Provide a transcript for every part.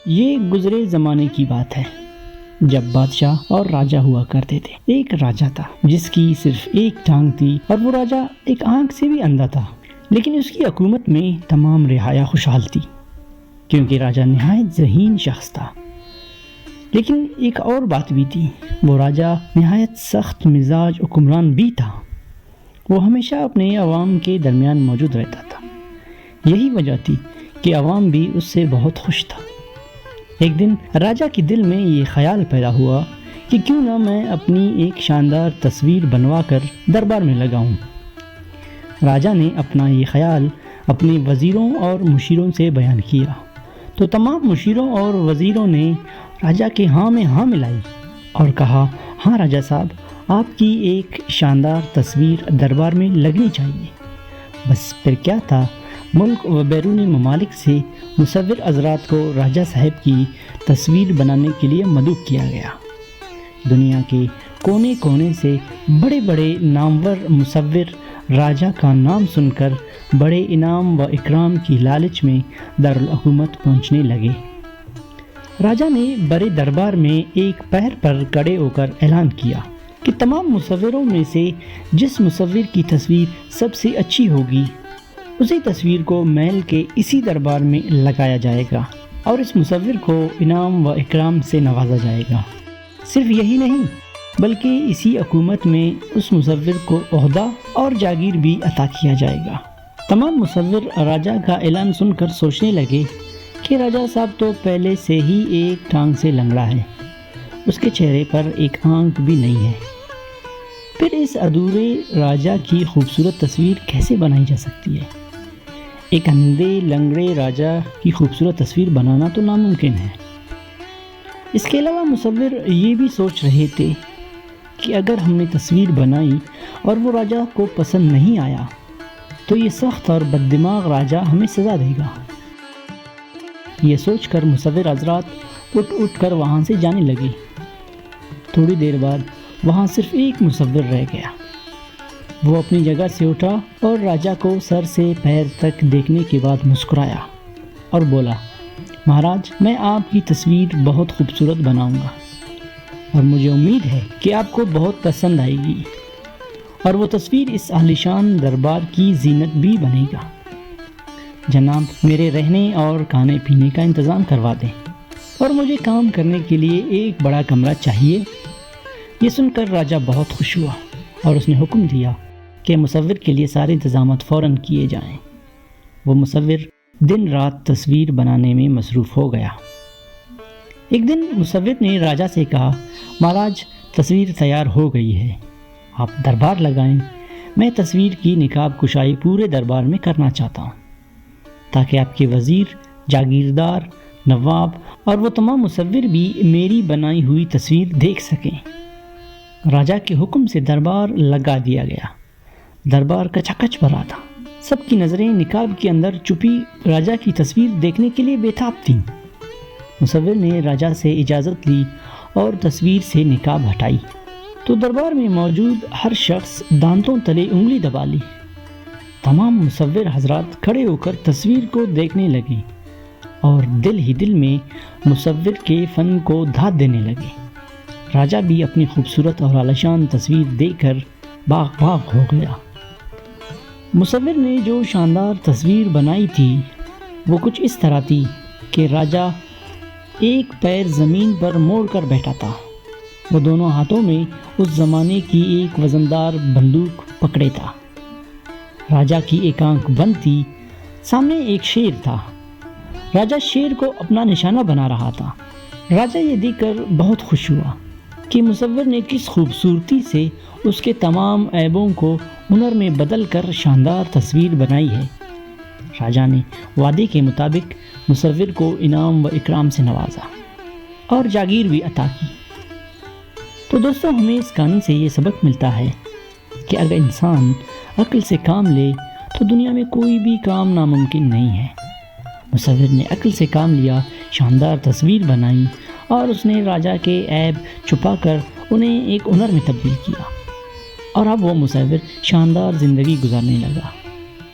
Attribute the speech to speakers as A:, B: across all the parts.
A: یہ گزرے زمانے کی بات ہے جب بادشاہ اور راجہ ہوا کرتے تھے۔ ایک راجہ تھا جس کی صرف ایک ٹانگ تھی اور وہ راجہ ایک آنکھ سے بھی اندھا تھا، لیکن اس کی حکومت میں تمام رعایا خوشحال تھی کیونکہ راجہ نہایت ذہین شخص تھا۔ لیکن ایک اور بات بھی تھی، وہ راجہ نہایت سخت مزاج حکمران بھی تھا۔ وہ ہمیشہ اپنے عوام کے درمیان موجود رہتا تھا، یہی وجہ تھی کہ عوام بھی اس سے بہت خوش تھا۔ ایک دن راجہ کے دل میں یہ خیال پیدا ہوا کہ کیوں نہ میں اپنی ایک شاندار تصویر بنوا کر دربار میں لگاؤں۔ راجہ نے اپنا یہ خیال اپنے وزیروں اور مشیروں سے بیان کیا تو تمام مشیروں اور وزیروں نے راجہ کے ہاں میں ہاں ملائی اور کہا، ہاں راجہ صاحب، آپ کی ایک شاندار تصویر دربار میں لگنی چاہیے۔ بس پھر کیا تھا، ملک و بیرون ممالک سے مصور حضرات کو راجہ صاحب کی تصویر بنانے کے لیے مدعو کیا گیا۔ دنیا کے کونے کونے سے بڑے بڑے نامور مصور راجہ کا نام سن کر بڑے انعام و اکرام کی لالچ میں دارالحکومت پہنچنے لگے۔ راجہ نے بڑے دربار میں ایک پیر پر کھڑے ہو کر اعلان کیا کہ تمام مصوروں میں سے جس مصور کی تصویر سب سے اچھی ہوگی اسی تصویر کو محل کے اسی دربار میں لگایا جائے گا اور اس مصور کو انعام و اکرام سے نوازا جائے گا۔ صرف یہی نہیں بلکہ اسی حکومت میں اس مصور کو عہدہ اور جاگیر بھی عطا کیا جائے گا۔ تمام مصور راجہ کا اعلان سن کر سوچنے لگے کہ راجہ صاحب تو پہلے سے ہی ایک ٹانگ سے لنگڑا ہے، اس کے چہرے پر ایک آنکھ بھی نہیں ہے، پھر اس ادھورے راجہ کی خوبصورت تصویر کیسے بنائی جا سکتی ہے؟ ایک اندھے لنگڑے راجہ کی خوبصورت تصویر بنانا تو ناممکن ہے۔ اس کے علاوہ مصور یہ بھی سوچ رہے تھے کہ اگر ہم نے تصویر بنائی اور وہ راجہ کو پسند نہیں آیا تو یہ سخت اور بددماغ راجہ ہمیں سزا دے گا۔ یہ سوچ کر مصور حضرات اٹھ کر وہاں سے جانے لگے۔ تھوڑی دیر بعد وہاں صرف ایک مصور رہ گیا۔ وہ اپنی جگہ سے اٹھا اور راجہ کو سر سے پیر تک دیکھنے کے بعد مسکرایا اور بولا، مہاراج، میں آپ کی تصویر بہت خوبصورت بناؤں گا اور مجھے امید ہے کہ آپ کو بہت پسند آئے گی اور وہ تصویر اس عالیشان دربار کی زینت بھی بنے گا۔ جناب، میرے رہنے اور کھانے پینے کا انتظام کروا دیں اور مجھے کام کرنے کے لیے ایک بڑا کمرہ چاہیے۔ یہ سن کر راجہ بہت خوش ہوا اور اس نے حکم دیا کہ مصور کے لیے سارے انتظامات فوراً کیے جائیں۔ وہ مصور دن رات تصویر بنانے میں مصروف ہو گیا۔ ایک دن مصور نے راجہ سے کہا، مہاراج، تصویر تیار ہو گئی ہے، آپ دربار لگائیں۔ میں تصویر کی نقاب کشائی پورے دربار میں کرنا چاہتا ہوں تاکہ آپ کے وزیر، جاگیردار، نواب اور وہ تمام مصور بھی میری بنائی ہوئی تصویر دیکھ سکیں۔ راجہ کے حکم سے دربار لگا دیا گیا۔ دربار کچاکچ بھرا تھا۔ سب کی نظریں نقاب کے اندر چھپی راجہ کی تصویر دیکھنے کے لیے بے تاب تھیں۔ مصور نے راجہ سے اجازت لی اور تصویر سے نقاب ہٹائی تو دربار میں موجود ہر شخص دانتوں تلے انگلی دبا لی۔ تمام مصور حضرات کھڑے ہو کر تصویر کو دیکھنے لگے اور دل ہی دل میں مصور کے فن کو دھات دینے لگے۔ راجہ بھی اپنی خوبصورت اور عالیشان تصویر دیکھ کر باغ ہو گیا۔ مصور نے جو شاندار تصویر بنائی تھی وہ کچھ اس طرح تھی کہ راجہ ایک پیر زمین پر موڑ کر بیٹھا تھا۔ وہ دونوں ہاتھوں میں اس زمانے کی ایک وزندار بندوق پکڑے تھا۔ راجہ کی ایک آنکھ بند تھی۔ سامنے ایک شیر تھا۔ راجہ شیر کو اپنا نشانہ بنا رہا تھا۔ راجہ یہ دیکھ کر بہت خوش ہوا کہ مصور نے کس خوبصورتی سے اس کے تمام عیبوں کو ہنر میں بدل کر شاندار تصویر بنائی ہے۔ راجہ نے وعدے کے مطابق مصور کو انعام و اکرام سے نوازا اور جاگیر بھی عطا کی۔ تو دوستو، ہمیں اس کہانی سے یہ سبق ملتا ہے کہ اگر انسان عقل سے کام لے تو دنیا میں کوئی بھی کام ناممکن نہیں ہے۔ مصور نے عقل سے کام لیا، شاندار تصویر بنائی اور اس نے راجہ کے عیب چھپا کر انہیں ایک ہنر میں تبدیل کیا، اور اب وہ مصور شاندار زندگی گزارنے لگا۔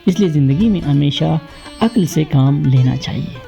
A: اس لیے زندگی میں ہمیشہ عقل سے کام لینا چاہیے۔